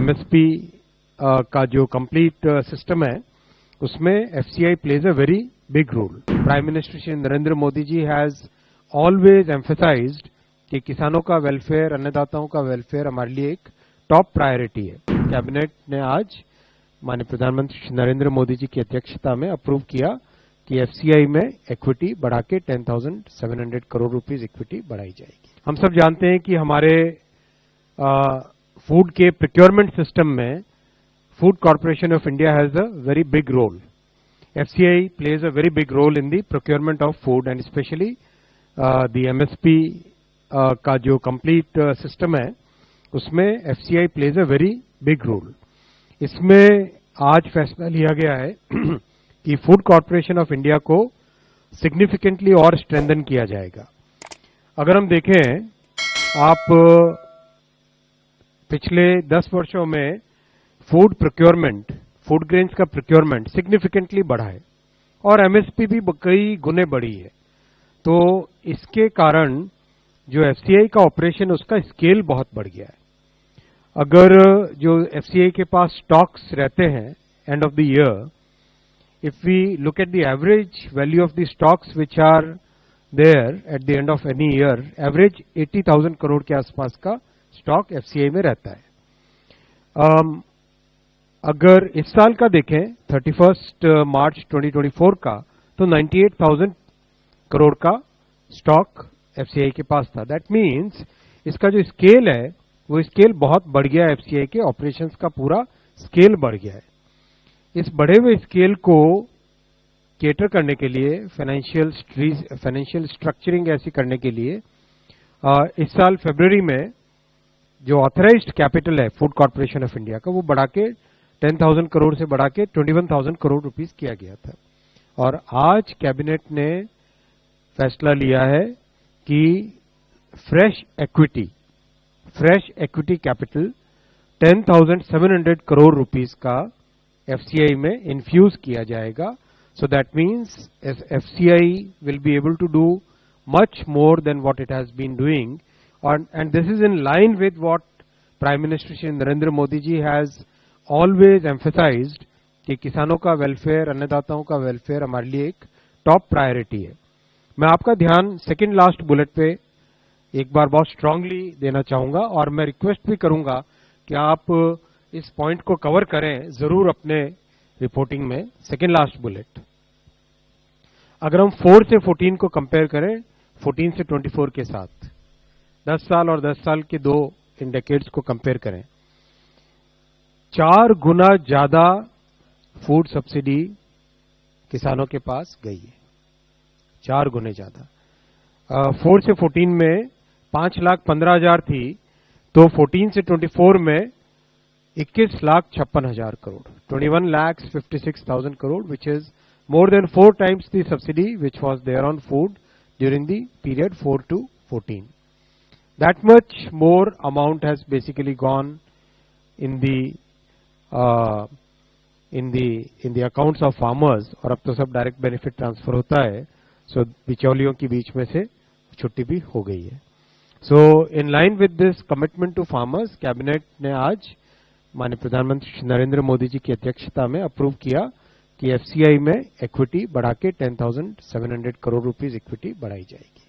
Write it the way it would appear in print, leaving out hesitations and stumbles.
MSP का जो complete system है उसमें FCI plays a very big role. Prime minister Shri Narendra Modi ji has always emphasised कि किसानों का वेलफेयर, अन्नदाताओं का वेलफेयर हमारे लिए एक टॉप प्रायोरिटी है। कैबिनेट ने आज माननीय प्रधानमंत्री श्री नरेंद्र मोदी जी की अध्यक्षता में अप्रूव किया कि एफसीआई में इक्विटी बढ़ा के 10,700 करोड़ रुपीस इक्विटी बढ़ाई जाएगी। हम सब जानते हैं कि हमारे फूड के प्रोक्योरमेंट सिस्टम में Food Corporation of India has a very big role. FCI plays a very big role in the procurement of food and specially the MSP का जो कंप्लीट सिस्टम है उसमें FCI plays a very big role. इसमें आज फैसला लिया गया है कि फूड कॉर्पोरेशन ऑफ इंडिया को सिग्निफिकेंटली और स्ट्रेंथन किया जाएगा। अगर हम देखें, आप पिछले 10 वर्षों में फूड प्रोक्योरमेंट, फूड ग्रेन्स का प्रोक्योरमेंट सिग्निफिकेंटली बढ़ा है और एमएसपी भी कई गुने बढ़ी है। तो इसके कारण जो एफसीआई का ऑपरेशन, उसका स्केल बहुत बढ़ गया है। अगर जो एफसीआई के पास स्टॉक्स रहते हैं end of the year, if we look at the average value of the stocks which are there at the end of any year, average 80,000 crore के आसपास का स्टॉक एफसीआई में रहता है। अगर इस साल का देखें 31 मार्च 2024 का, तो 98,000 करोड़ का स्टॉक एफसीआई के पास था। दैट मीन्स इसका जो स्केल है वो स्केल बहुत बढ़ गया है। एफसीआई के ऑपरेशंस का पूरा स्केल बढ़ गया है। इस बढ़े हुए स्केल को केटर करने के लिए, फाइनेंशियल स्ट्रक्चरिंग ऐसी करने के लिए इस साल फरवरी में जो ऑथराइज्ड कैपिटल है फूड कॉर्पोरेशन ऑफ इंडिया का, वो बढ़ा के 10,000 करोड़ से बढ़ा के 21,000 करोड़ रुपीस किया गया था। और आज कैबिनेट ने फैसला लिया है कि fresh equity capital 10,700 crore rupees का एफसीआई में इन्फ्यूज किया जाएगा। So that means FCI will be able to do much more than what it has been doing, and this is in line with what prime minister Shri Narendra Modi ji has always emphasised कि किसानों का welfare, अन्नदाताओं का welfare हमारे लिए एक top priority है। मैं आपका ध्यान सेकेंड लास्ट बुलेट पे एक बार बहुत स्ट्रांगली देना चाहूंगा और मैं रिक्वेस्ट भी करूंगा कि आप इस पॉइंट को कवर करें जरूर अपने रिपोर्टिंग में। सेकेंड लास्ट बुलेट, अगर हम 4 से 14 को कंपेयर करें 14 से 24 के साथ, 10 साल और 10 साल के दो इन डेकेड्स को कंपेयर करें, 4 गुना ज्यादा फूड सब्सिडी किसानों के पास गई है। 4 गुने ज्यादा। 4 से 14 में 5,15,000 थी, तो 14 से 24 में 21,56,000 crore, 21,56,000 crore, which is more than 4 times the subsidy which was there on food during the period 4 to 14. That much more amount has basically gone in the accounts of farmers, और अब तो सब डायरेक्ट बेनिफिट ट्रांसफर होता है, सो बिचौलियों के बीच में से छुट्टी भी हो गई है। So in line with this commitment to farmers, cabinet ने आज माननीय प्रधानमंत्री श्री नरेंद्र मोदी जी की अध्यक्षता में अप्रूव किया कि एफसीआई में इक्विटी बढ़ा के 10,700 करोड़ रुपीस इक्विटी बढ़ाई जाएगी।